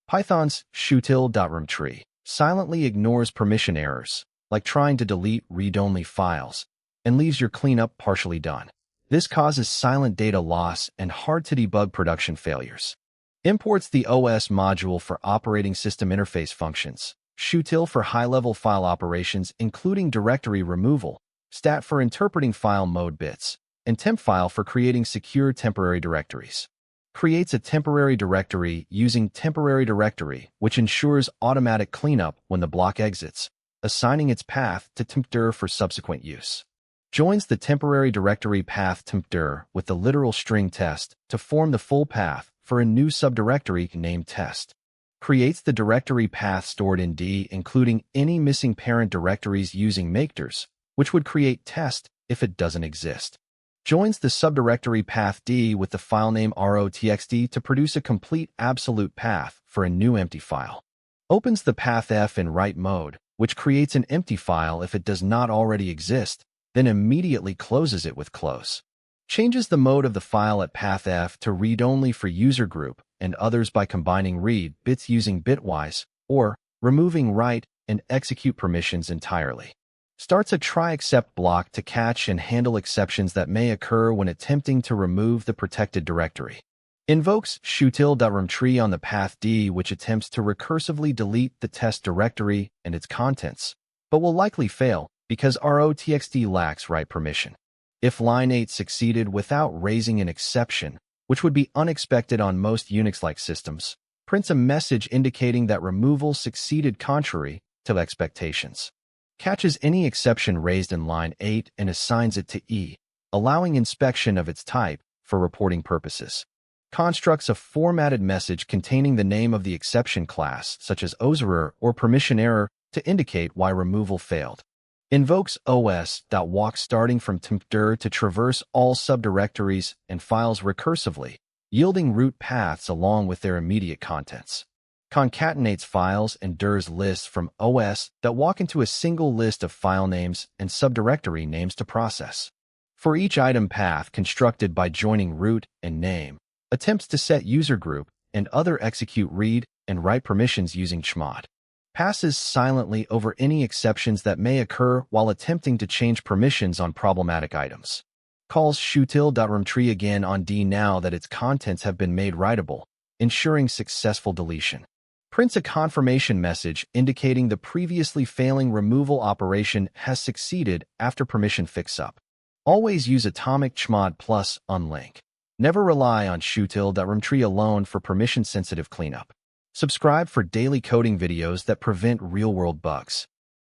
Python's shutil.rmtree silently ignores permission errors, like trying to delete read-only files, and leaves your cleanup partially done. This causes silent data loss and hard-to-debug production failures. Imports the OS module for operating system interface functions, shutil for high-level file operations including directory removal, stat for interpreting file mode bits, and tempfile for creating secure temporary directories. Creates a temporary directory using TemporaryDirectory, which ensures automatic cleanup when the block exits, assigning its path to tempdir for subsequent use. Joins the temporary directory path tempdir with the literal string test to form the full path for a new subdirectory named test. Creates the directory path stored in D, including any missing parent directories using makedirs, which would create test if it doesn't exist. Joins the subdirectory path D with the file name rotxt to produce a complete absolute path for a new empty file. Opens the path F in write mode, which creates an empty file if it does not already exist, then immediately closes it with close. Changes the mode of the file at path F to read-only for user group and others by combining read bits using bitwise, or removing write and execute permissions entirely. Starts a try-except block to catch and handle exceptions that may occur when attempting to remove the protected directory. Invokes shutil.rmtree on the path D, which attempts to recursively delete the test directory and its contents, but will likely fail because rotxt lacks write permission. If line 8 succeeded without raising an exception, which would be unexpected on most Unix-like systems, prints a message indicating that removal succeeded contrary to expectations. Catches any exception raised in line 8 and assigns it to E, allowing inspection of its type for reporting purposes. Constructs a formatted message containing the name of the exception class, such as os.error or PermissionError, to indicate why removal failed. Invokes os.walk starting from tempdir to traverse all subdirectories and files recursively, yielding root paths along with their immediate contents. Concatenates files and dirs lists from os.walk into a single list of file names and subdirectory names to process. For each item path constructed by joining root and name, attempts to set user group and other execute read and write permissions using chmod. Passes silently over any exceptions that may occur while attempting to change permissions on problematic items. Calls shutil.rmtree again on D now that its contents have been made writable, ensuring successful deletion. Prints a confirmation message indicating the previously failing removal operation has succeeded after permission fix-up. Always use atomic chmod plus unlink. Never rely on shutil.rmtree alone for permission-sensitive cleanup. Subscribe for daily coding videos that prevent real-world bugs.